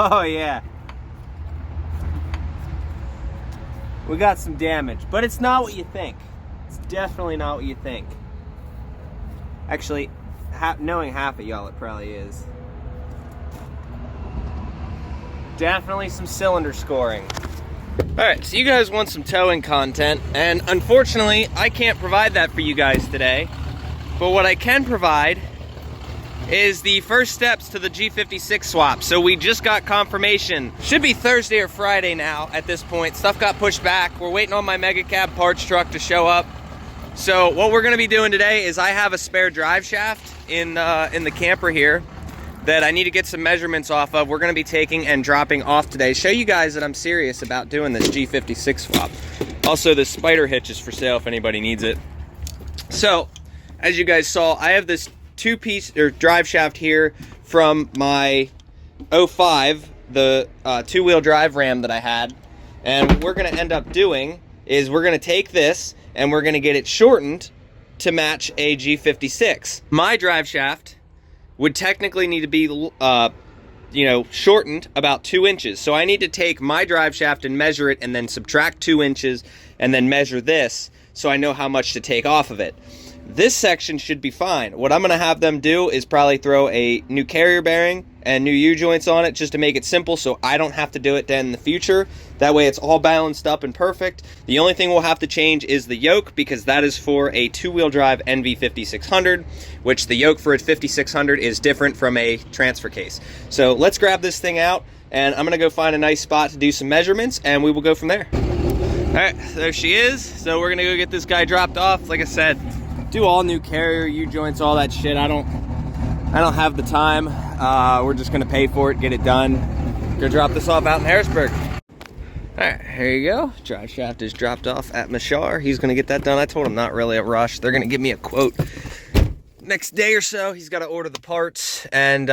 Oh yeah. We got some damage, but it's not what you think. It's definitely not what you think. Actually, knowing half of y'all, it probably is. Definitely some cylinder scoring. Alright, so you guys want some towing content, and unfortunately, I can't provide that for you guys today. But what I can provide is the first steps to the G56 swap. So we just got confirmation. Should be Thursday or Friday now at this point. Stuff got pushed back. We're waiting on my mega cab parts truck to show up. So what we're gonna be doing today is I have a spare drive shaft in the camper here that I need to get some measurements off of. We're gonna be taking and dropping off today. Show you guys that I'm serious about doing this G56 swap. Also, the spider hitch is for sale if anybody needs it. So, as you guys saw, I have this two-piece or drive shaft here from my 05, the two-wheel drive Ram that I had. And what we're gonna end up doing is we're gonna take this and we're gonna get it shortened to match a G56. My drive shaft would technically need to be, you know, shortened about 2 inches. So I need to take my drive shaft and measure it and then subtract 2 inches and then measure this so I know how much to take off of it. This section should be fine. What I'm gonna have them do is probably throw a new carrier bearing and new U-joints on it just to make it simple so I don't have to do it then in the future. That way it's all balanced up and perfect. The only thing we'll have to change is the yoke, because that is for a two-wheel drive NV 5600, which the yoke for a 5600 is different from a transfer case. So let's grab this thing out, and I'm gonna go find a nice spot to do some measurements, and we will go from there. All right, there she is. So we're gonna go get this guy dropped off. Like I said, do all new carrier, U-joints, all that shit. I don't have the time. We're just gonna pay for it, get it done. Go drop this off out in Harrisburg. All right, here you go. Drive shaft is dropped off at Mashar. He's gonna get that done. I told him not really a rush. They're gonna give me a quote next day or so. He's got to order the parts, and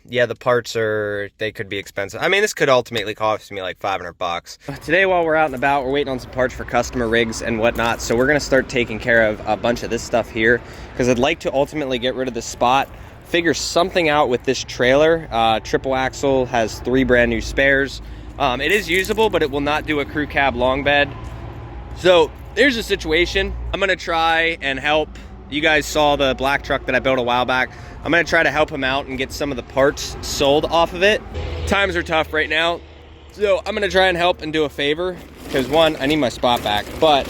yeah, the parts they could be expensive. I mean, this could ultimately cost me like 500 bucks. Today, while we're out and about, we're waiting on some parts for customer rigs and whatnot. So we're gonna start taking care of a bunch of this stuff here, because I'd like to ultimately get rid of this spot, figure something out with this trailer. Triple axle, has 3 brand new spares. It is usable, but it will not do a crew cab long bed. So there's a situation. I'm gonna try and help. You guys saw the black truck that I built a while back. I'm gonna try to help him out and get some of the parts sold off of it. Times are tough right now, so I'm gonna try and help and do a favor, because one, I need my spot back, but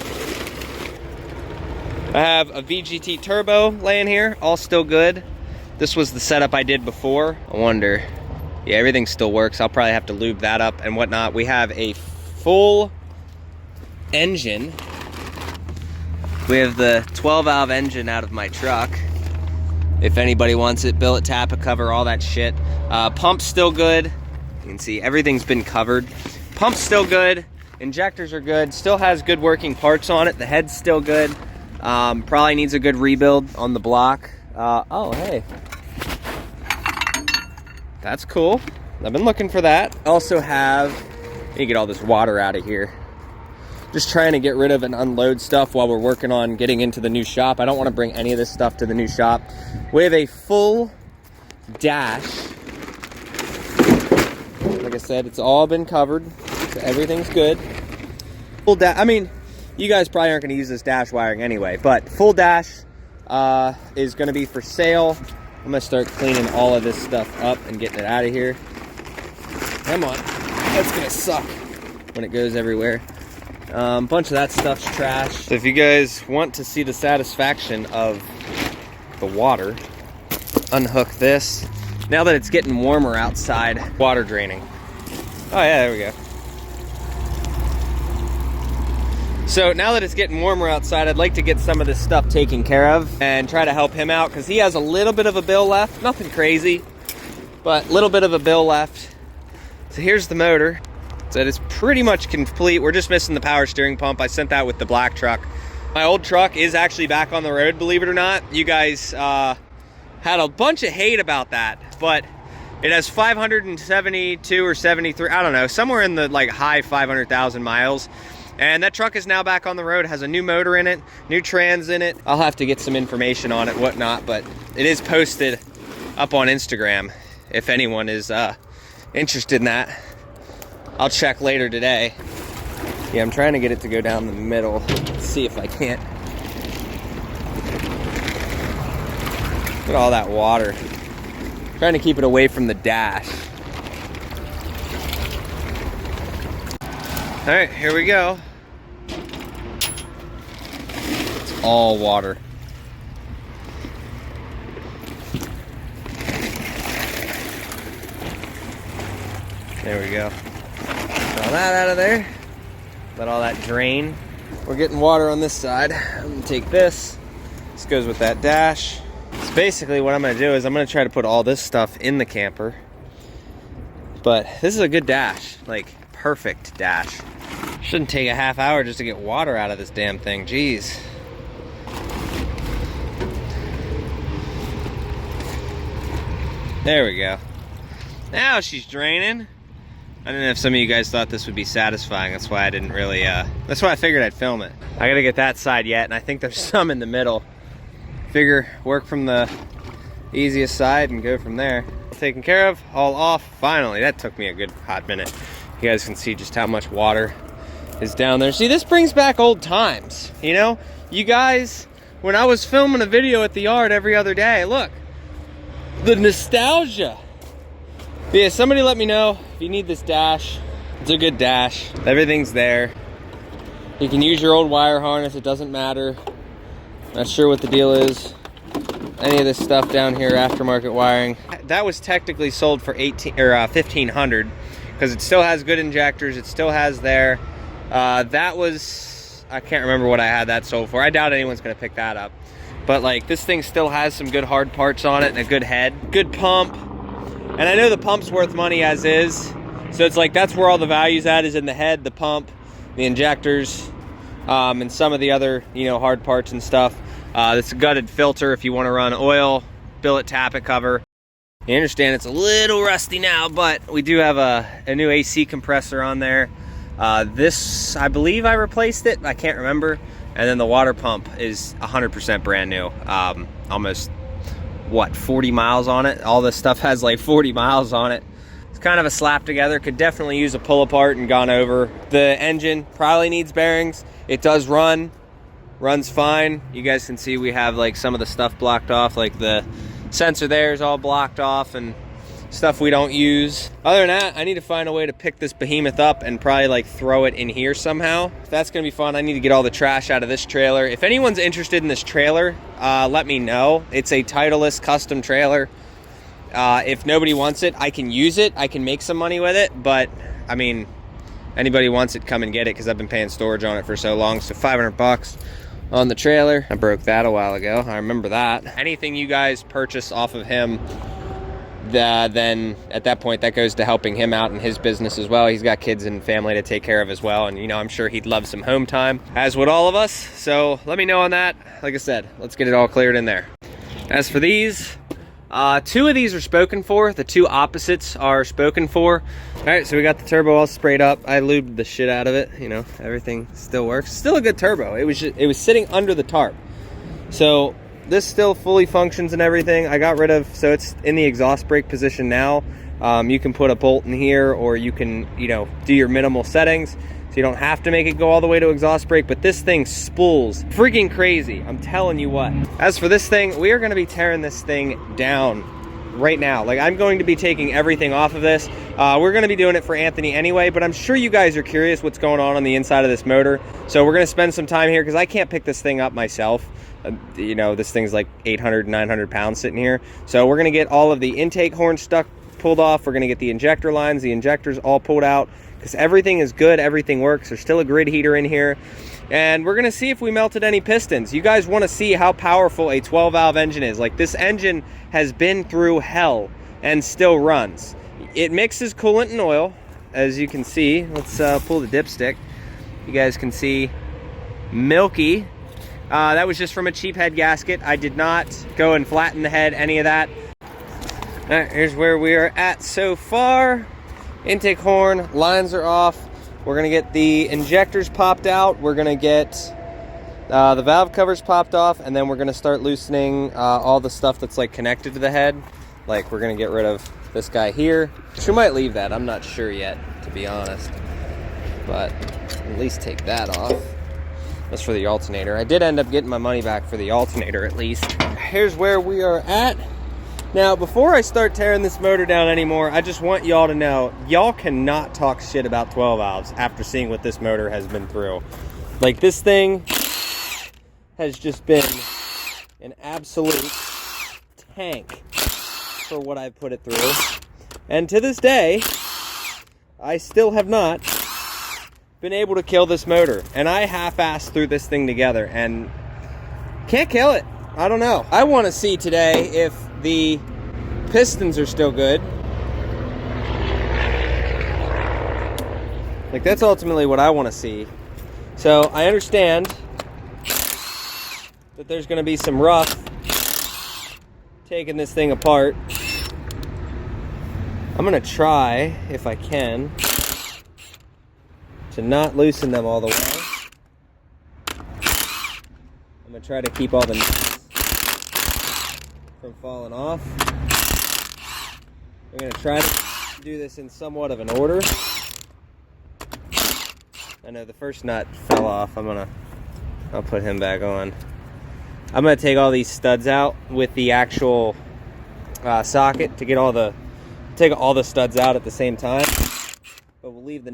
I have a VGT turbo laying here, all still good. This was the setup I did before. I wonder, yeah, everything still works. I'll probably have to lube that up and whatnot. We have a full engine. We have the 12-valve engine out of my truck. If anybody wants it, billet, tap, cover, all that shit. Pump's still good. You can see everything's been covered. Pump's still good. Injectors are good. Still has good working parts on it. The head's still good. Probably needs a good rebuild on the block. Oh, hey. That's cool. I've been looking for that. Also have, let me get all this water out of here. Just trying to get rid of and unload stuff while we're working on getting into the new shop. I don't want to bring any of this stuff to the new shop. We have a full dash. Like I said, it's all been covered, so everything's good. Full dash. I mean, you guys probably aren't going to use this dash wiring anyway, but full dash is going to be for sale. I'm going to start cleaning all of this stuff up and getting it out of here. Come on. That's going to suck when it goes everywhere. Bunch of that stuff's trash. So if you guys want to see the satisfaction of the water, unhook this. Now that it's getting warmer outside, water draining. Oh yeah, there we go. So now that it's getting warmer outside, I'd like to get some of this stuff taken care of and try to help him out, because he has a little bit of a bill left. Nothing crazy, but a little bit of a bill left. So here's the motor. So it's pretty much complete. We're just missing the power steering pump. I sent that with the black truck. My old truck is actually back on the road, believe it or not. You guys had a bunch of hate about that, but it has 572 or 73, I don't know, somewhere in the like high 500,000 miles. And that truck is now back on the road, has a new motor in it, new trans in it. I'll have to get some information on it, whatnot, but it is posted up on Instagram if anyone is interested in that, I'll check later today. Yeah, I'm trying to get it to go down the middle. Let's see if I can't. Look at all that water. I'm trying to keep it away from the dash. All right, here we go. It's all water. There we go. Get all that out of there. Let all that drain. We're getting water on this side. I'm gonna take this. This goes with that dash. So basically what I'm gonna do is I'm gonna try to put all this stuff in the camper. But this is a good dash, like perfect dash. Shouldn't take a half hour just to get water out of this damn thing, jeez. There we go. Now she's draining. I don't know if some of you guys thought this would be satisfying. That's why I didn't really, that's why I figured I'd film it. I gotta get that side yet, and I think there's some in the middle. Figure work from the easiest side and go from there. Taken care of, all off, finally. That took me a good hot minute. You guys can see just how much water is down there. See, this brings back old times, you know? You guys, when I was filming a video at the yard every other day, look, the nostalgia. Yeah, somebody let me know if you need this dash. It's a good dash. Everything's there. You can use your old wire harness, it doesn't matter. Not sure what the deal is. Any of this stuff down here, aftermarket wiring. That was technically sold for $1,500 because it still has good injectors. It still has there. That was, I can't remember what I had that sold for. I doubt anyone's gonna pick that up. But like, this thing still has some good hard parts on it and a good head, good pump. And I know the pump's worth money as is. So it's like, that's where all the value's at, is in the head, the pump, the injectors, and some of the other, you know, hard parts and stuff. This gutted filter if you want to run oil, billet tappet cover. You understand it's a little rusty now, but we do have a new AC compressor on there. This, I believe I replaced it, I can't remember. And then the water pump is 100% brand new. Almost, what, 40 miles on it? All this stuff has like 40 miles on it. It's kind of a slap together. Could definitely use a pull apart and gone over. The engine probably needs bearings. It does run. Runs fine. You guys can see we have like some of the stuff blocked off, like the sensor there is all blocked off and stuff we don't use. Other than that, I need to find a way to pick this behemoth up and probably like throw it in here somehow. If that's gonna be fun, I need to get all the trash out of this trailer. If anyone's interested in this trailer, let me know. It's a Titleist custom trailer. If nobody wants it, I can use it. I can make some money with it, but I mean, anybody wants it, come and get it, because I've been paying storage on it for so long. So 500 bucks on the trailer. I broke that a while ago. I remember that. Anything you guys purchase off of him, then at that point that goes to helping him out in his business as well. He's got kids and family to take care of as well, and you know, I'm sure he'd love some home time, as would all of us. So let me know on that. Like I said, let's get it all cleared in there. As for these, 2 of these are spoken for. The 2 opposites are spoken for. All right, so we got the turbo all sprayed up. I lubed the shit out of it. You know, everything still works. Still a good turbo. It was sitting under the tarp. So this still fully functions and everything. I got rid of, so it's in the exhaust brake position now. You can put a bolt in here, or you can, you know, do your minimal settings. So you don't have to make it go all the way to exhaust brake, but this thing spools freaking crazy. I'm telling you what. As for this thing, we are gonna be tearing this thing down right now. Like, I'm going to be taking everything off of this. We're gonna be doing it for Anthony anyway, but I'm sure you guys are curious what's going on the inside of this motor. So we're gonna spend some time here, because I can't pick this thing up myself. You know, this thing's like 800, 900 pounds sitting here. So we're gonna get all of the intake horns pulled off. We're gonna get the injector lines, the injectors all pulled out, because everything is good, everything works. There's still a grid heater in here. And we're gonna see if we melted any pistons. You guys wanna see how powerful a 12 valve engine is. Like, this engine has been through hell and still runs. It mixes coolant and oil, as you can see. Let's pull the dipstick. You guys can see milky. That was just from a cheap head gasket. I did not go and flatten the head, any of that. All right, here's where we are at so far. Intake horn, lines are off. We're gonna get the injectors popped out. We're gonna get the valve covers popped off, and then we're gonna start loosening all the stuff that's like connected to the head. Like, we're gonna get rid of this guy here. She might leave that, I'm not sure yet, to be honest. But at least take that off. That's for the alternator. I did end up getting my money back for the alternator at least. Here's where we are at. Now, before I start tearing this motor down anymore, I just want y'all to know, y'all cannot talk shit about 12 valves after seeing what this motor has been through. Like, this thing has just been an absolute tank for what I put it through. And to this day, I still have not been able to kill this motor. And I half-assed threw this thing together and can't kill it. I don't know. I want to see today if the pistons are still good. Like, that's ultimately what I want to see. So I understand that there's going to be some rough taking this thing apart. I'm going to try, if I can, to not loosen them all the way. I'm going to try to keep all the nuts from falling off. I'm going to try to do this in somewhat of an order. I know the first nut fell off. I'll put him back on. I'm going to take all these studs out with the actual socket to get take all the studs out at the same time. But we'll leave the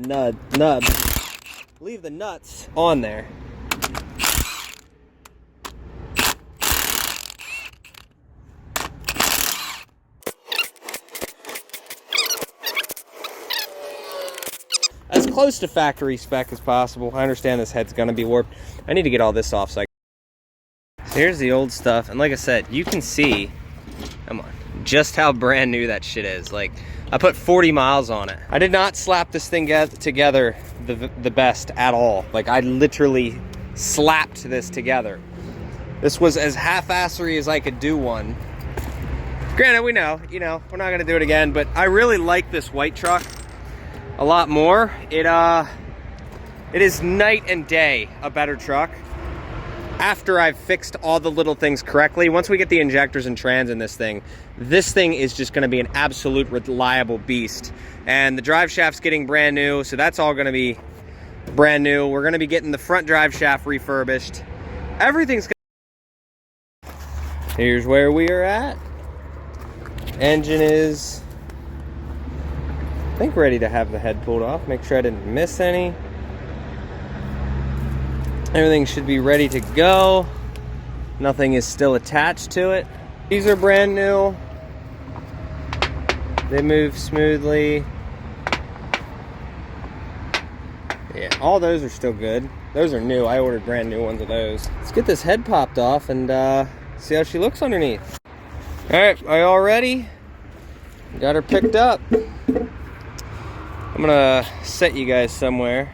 leave the nuts on there. As close to factory spec as possible. I understand this head's going to be warped. I need to get all this off. So here's the old stuff. And like I said, you can see, come on, just how brand new that shit is. Like, I put 40 miles on it. I did not slap this thing together the best at all. Like, I literally slapped this together. This was as half-assery as I could do one. Granted, we know, we're not going to do it again, but I really like this white truck a lot more. It is night and day a better truck after I've fixed all the little things correctly. Once we get the injectors and trans in this thing is just going to be an absolute reliable beast. And the drive shaft's getting brand new, so that's all going to be brand new. We're going to be getting the front drive shaft refurbished. Everything's gonna... Here's where we are at. Engine is, I think, ready to have the head pulled off. Make sure I didn't miss any. Everything should be ready to go. Nothing is still attached to it. These are brand new. They move smoothly. Yeah, all those are still good. Those are new. I ordered brand new ones of those. Let's get this head popped off and see how she looks underneath. All right, are y'all ready? Got her picked up. I'm gonna set you guys somewhere.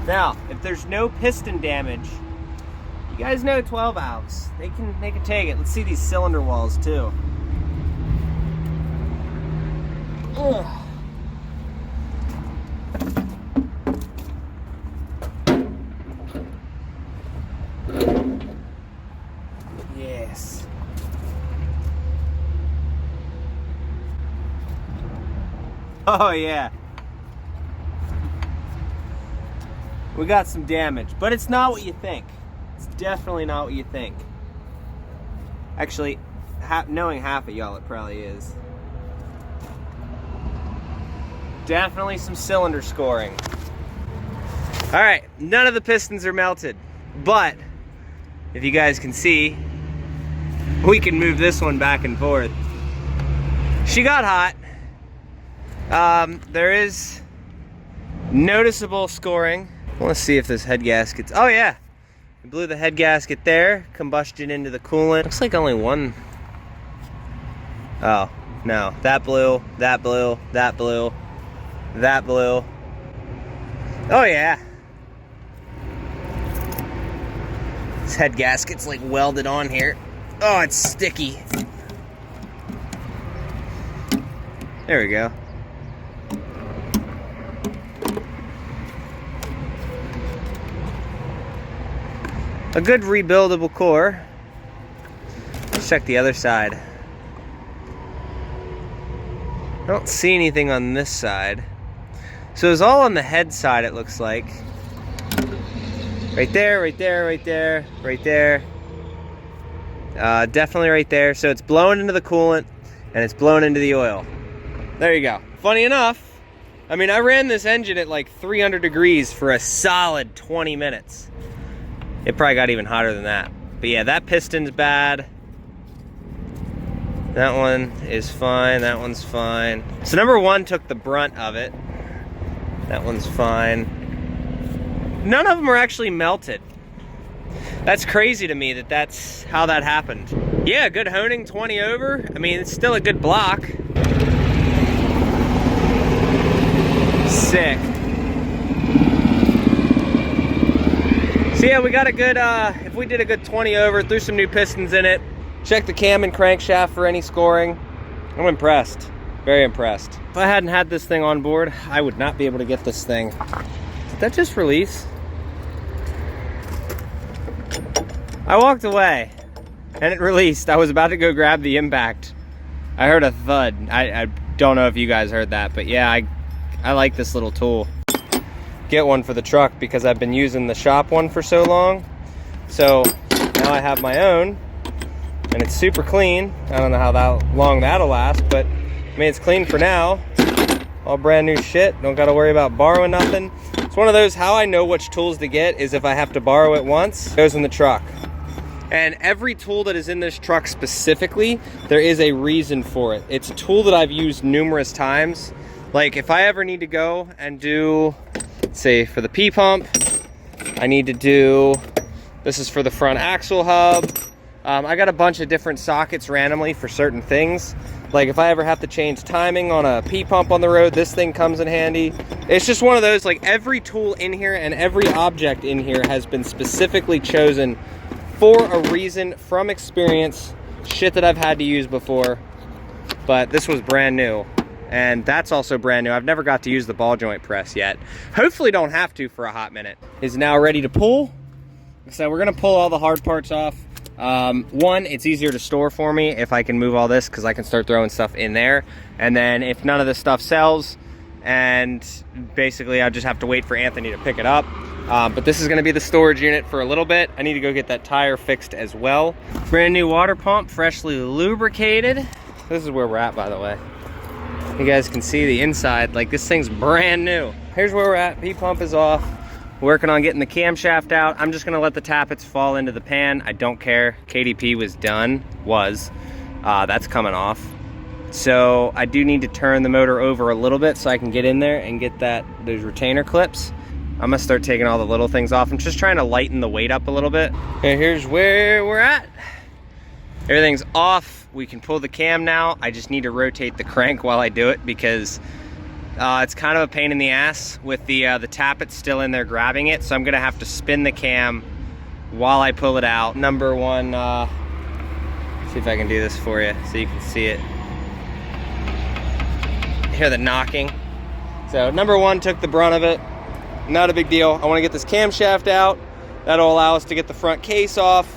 Now, if there's no piston damage, you guys know 12 valves. They can take it. Let's see these cylinder walls too. Ugh. Yes. Oh yeah. We got some damage, but it's not what you think. It's definitely not what you think. Actually, knowing half of y'all, it probably is. Definitely some cylinder scoring. All right, none of the pistons are melted, but if you guys can see, we can move this one back and forth. She got hot. There is noticeable scoring. I want to see if this head gasket's... Oh yeah, we blew the head gasket there. Combustion into the coolant. Looks like only one. Oh no, that blew, that blew, that blew, that blew. Oh yeah. This head gasket's like welded on here. Oh, it's sticky. There we go. A good rebuildable core. Let's check the other side. I don't see anything on this side. So it's all on the head side, it looks like. Right there, right there, right there, right there. Definitely right there. So it's blowing into the coolant and it's blowing into the oil. There you go. Funny enough, I mean, I ran this engine at like 300 degrees for a solid 20 minutes. It probably got even hotter than that. But yeah, that piston's bad. That one is fine, that one's fine. So number one took the brunt of it. That one's fine. None of them are actually melted. That's crazy to me that that's how that happened. Yeah, good honing, 20 over. I mean, it's still a good block. Sick. So yeah, we got a good, if we did a good 20 over, threw some new pistons in it, check the cam and crankshaft for any scoring. I'm impressed, very impressed. If I hadn't had this thing on board, I would not be able to get this thing. Did that just release? I walked away and it released. I was about to go grab the impact. I heard a thud. I don't know if you guys heard that, but yeah, I like this little tool. Get one for the truck because I've been using the shop one for so long. So now I have my own and it's super clean. I don't know how long that'll last, but I mean, it's clean for now. All brand new shit. Don't got to worry about borrowing nothing. It's one of those, how I know which tools to get is if I have to borrow it once, it goes in the truck. And every tool that is in this truck specifically, there is a reason for it. It's a tool that I've used numerous times. Like if I ever need to go and do, say for the P-pump, I need to do, this is for the front axle hub. I got a bunch of different sockets randomly for certain things. Like if I ever have to change timing on a P-pump on the road, this thing comes in handy. It's just one of those, like every tool in here and every object in here has been specifically chosen for a reason, from experience, shit that I've had to use before. But this was brand new. And that's also brand new. I've never got to use the ball joint press yet. Hopefully don't have to for a hot minute. Is now ready to pull. So we're gonna pull all the hard parts off. One, it's easier to store for me if I can move all this because I can start throwing stuff in there. And then if none of this stuff sells, and basically I just have to wait for Anthony to pick it up. But this is gonna be the storage unit for a little bit. I need to go get that tire fixed as well. Brand new water pump, freshly lubricated. This is where we're at, by the way. You guys can see the inside, like this thing's brand new. Here's where we're at, P-pump is off. Working on getting the camshaft out. I'm just gonna let the tappets fall into the pan. I don't care. KDP was done, that's coming off. So I do need to turn the motor over a little bit so I can get in there and get those retainer clips. I'm gonna start taking all the little things off. I'm just trying to lighten the weight up a little bit. Okay, here's where we're at. Everything's off. We can pull the cam now. I just need to rotate the crank while I do it because it's kind of a pain in the ass with the tappet still in there grabbing it. So I'm gonna have to spin the cam while I pull it out. Number one, see if I can do this for you so you can see it. Hear the knocking. So number one took the brunt of it. Not a big deal. I want to get this camshaft out. That'll allow us to get the front case off.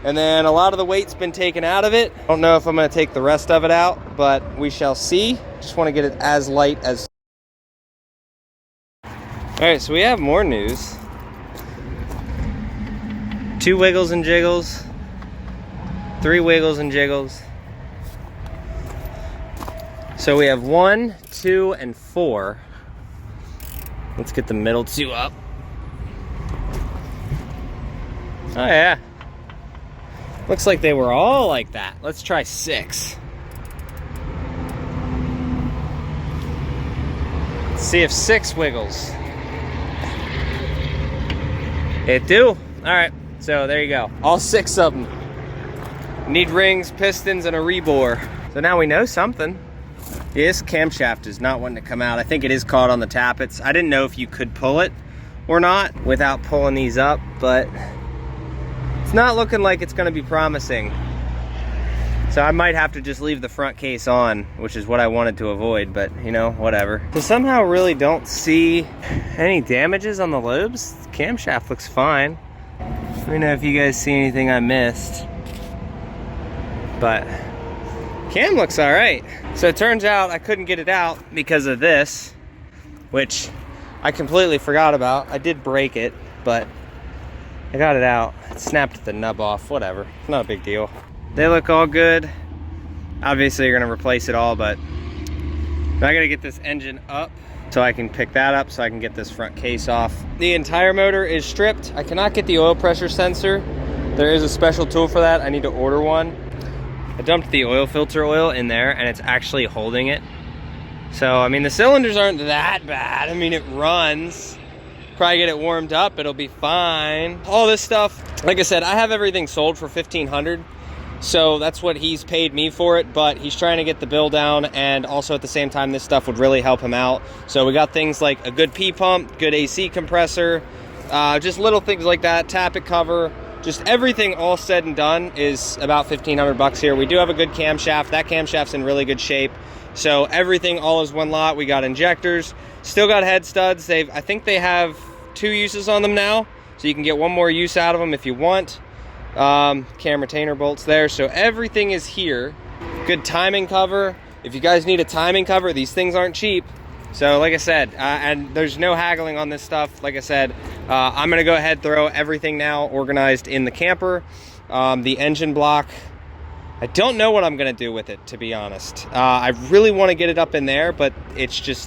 And then a lot of the weight's been taken out of it. I don't know if I'm going to take the rest of it out, but we shall see. Just want to get it as light as... Alright, so we have more news. 2 wiggles and jiggles. 3 wiggles and jiggles. So we have 1, 2, and 4. Let's get the middle 2 up. Oh yeah. Looks like they were all like that. Let's try 6. Let's see if 6 wiggles. It do. All right, so there you go. All 6 of them. Need rings, pistons, and a rebore. So now we know something. This camshaft is not wanting to come out. I think it is caught on the tappets. I didn't know if you could pull it or not without pulling these up, but it's not looking like it's gonna be promising. So I might have to just leave the front case on, which is what I wanted to avoid, but you know, whatever. So somehow really don't see any damages on the lobes. The camshaft looks fine. Let me know if you guys see anything I missed. But cam looks all right. So it turns out I couldn't get it out because of this, which I completely forgot about. I did break it, but I got it out. It snapped the nub off, whatever. Not a big deal. They look all good. Obviously you're gonna replace it all, but I gotta get this engine up so I can pick that up so I can get this front case off. The entire motor is stripped. I cannot get the oil pressure sensor. There is a special tool for that. I need to order one. I dumped the oil filter oil in there and it's actually holding it. So, I mean, the cylinders aren't that bad. I mean, it runs. Probably get it warmed up, it'll be fine. All this stuff, like I said, I have everything sold for $1,500. So that's what he's paid me for it, but he's trying to get the bill down, and also at the same time, this stuff would really help him out. So we got things like a good P pump, good AC compressor, just little things like that, tappet cover. Just everything all said and done is about $1,500 here. We do have a good camshaft. That camshaft's in really good shape. So everything all is one lot. We got injectors, still got head studs. I think they have 2 uses on them now. So you can get one more use out of them if you want. Cam retainer bolts there. So everything is here. Good timing cover. If you guys need a timing cover, these things aren't cheap. So like I said, and there's no haggling on this stuff. Like I said, I'm gonna go ahead, throw everything now organized in the camper. The engine block, I don't know what I'm gonna do with it, to be honest. I really wanna get it up in there, but it's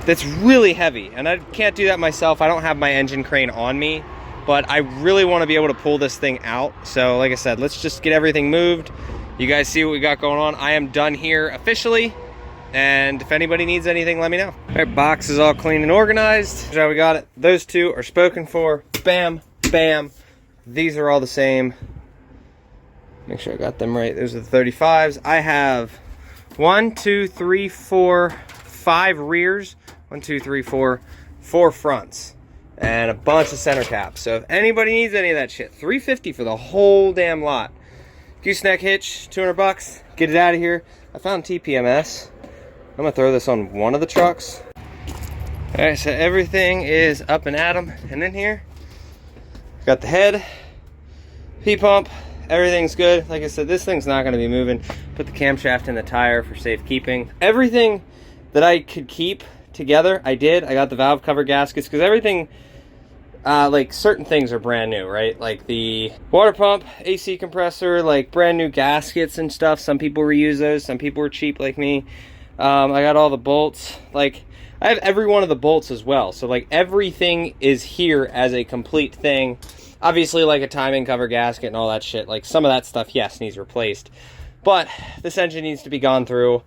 really heavy, and I can't do that myself. I don't have my engine crane on me, but I really wanna be able to pull this thing out. So like I said, let's just get everything moved. You guys see what we got going on. I am done here officially. And if anybody needs anything, let me know. All right, box is all clean and organized. Here's how we got it. Those 2 are spoken for. Bam, bam. These are all the same. Make sure I got them right. Those are the 35s. I have 1, 2, 3, 4, 5 rears. 1, 2, 3, 4, 4 fronts. And a bunch of center caps. So if anybody needs any of that shit, $350 for the whole damn lot. Gooseneck hitch, $200. Get it out of here. I found TPMS. I'm gonna throw this on one of the trucks. All right, so everything is up and at 'em and in here. Got the head, P-pump, everything's good. Like I said, this thing's not gonna be moving. Put the camshaft in the tire for safekeeping. Everything that I could keep together, I did. I got the valve cover gaskets, because everything, like certain things are brand new, right? Like the water pump, AC compressor, like brand new gaskets and stuff. Some people reuse those, some people are cheap like me. I got all the bolts. Like, I have every one of the bolts as well. So like everything is here as a complete thing. Obviously, like a timing cover gasket and all that shit. Like some of that stuff, yes, needs replaced. But this engine needs to be gone through.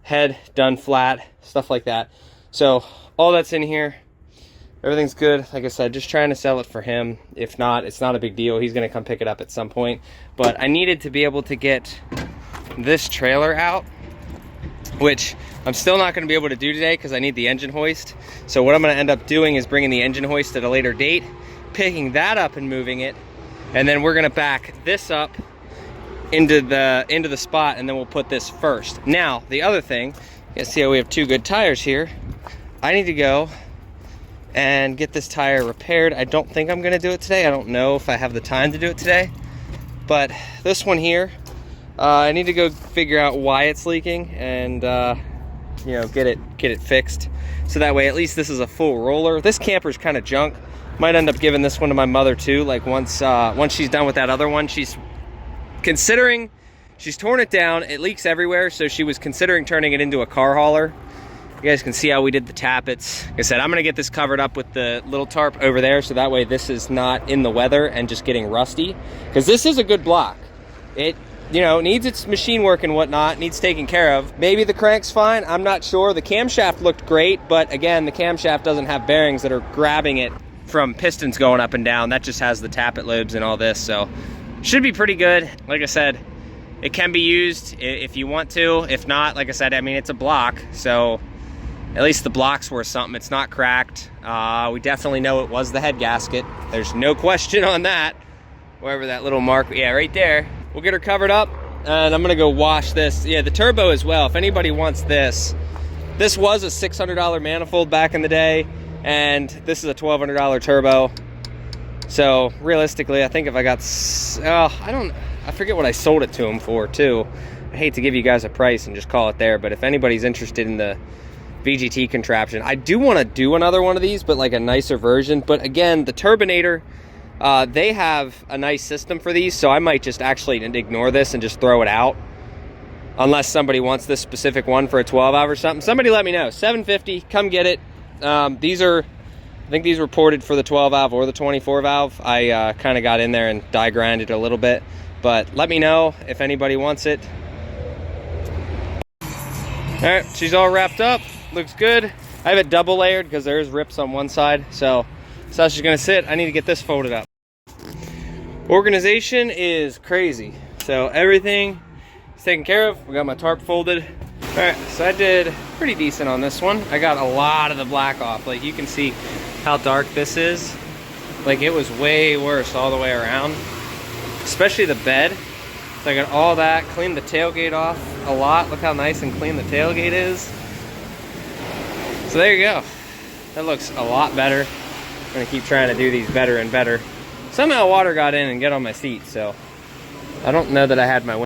Head done flat, stuff like that. So all that's in here. Everything's good. Like I said, just trying to sell it for him. If not, it's not a big deal. He's gonna come pick it up at some point. But I needed to be able to get this trailer out, which I'm still not going to be able to do today because I need the engine hoist. So what I'm going to end up doing is bringing the engine hoist at a later date, picking that up and moving it, and then we're going to back this up into the spot, and then we'll put this first. Now, the other thing, you guys see how we have 2 good tires here. I need to go and get this tire repaired. I don't think I'm going to do it today. I don't know if I have the time to do it today, but this one here, I need to go figure out why it's leaking and you know, get it fixed, so that way at least this is a full roller. This camper's kind of junk. Might end up giving this one to my mother too. Like once she's done with that other one, she's torn it down. It leaks everywhere, so she was considering turning it into a car hauler. You guys can see how we did the tappets. Like I said, I'm gonna get this covered up with the little tarp over there, so that way this is not in the weather and just getting rusty, because this is a good block. It, you know, needs its machine work and whatnot, needs taken care of. Maybe the crank's fine, I'm not sure. The camshaft looked great, but again, the camshaft doesn't have bearings that are grabbing it from pistons going up and down. That just has the tappet lobes and all this, so should be pretty good. Like I said, it can be used if you want to. If not, like I said, I mean, it's a block, so at least the block's worth something. It's not cracked. We definitely know it was the head gasket. There's no question on that. Wherever that little mark, yeah, right there. We'll get her covered up, and I'm gonna go wash this. Yeah, the turbo as well. If anybody wants this was a $600 manifold back in the day, and this is a $1,200 turbo. So realistically, I think if I got, I forget what I sold it to him for too. hate to give you guys a price and just call it there, but if anybody's interested in the VGT contraption, I do want to do another one of these, but like a nicer version. But again, the Turbinator, they have a nice system for these, so I might just actually ignore this and just throw it out, unless somebody wants this specific one for a 12 valve or something. Somebody let me know. $750, come get it. These are, I think these were ported for the 12 valve or the 24 valve. I kind of got in there and die grinded a little bit, but let me know if anybody wants it. All right, she's all wrapped up, looks good. I have it double layered because there's rips on one side, so how she's gonna sit. I need to get this folded up. Organization is crazy, so everything is taken care of. We got my tarp folded. All right, so I did pretty decent on this one. I got a lot of the black off. Like, you can see how dark this is. Like, it was way worse all the way around, especially the bed. So I got all that, cleaned the tailgate off a lot. Look how nice and clean the tailgate is. So there you go. That looks a lot better. I'm gonna keep trying to do these better and better. Somehow water got in and get on my seat, so I don't know that I had my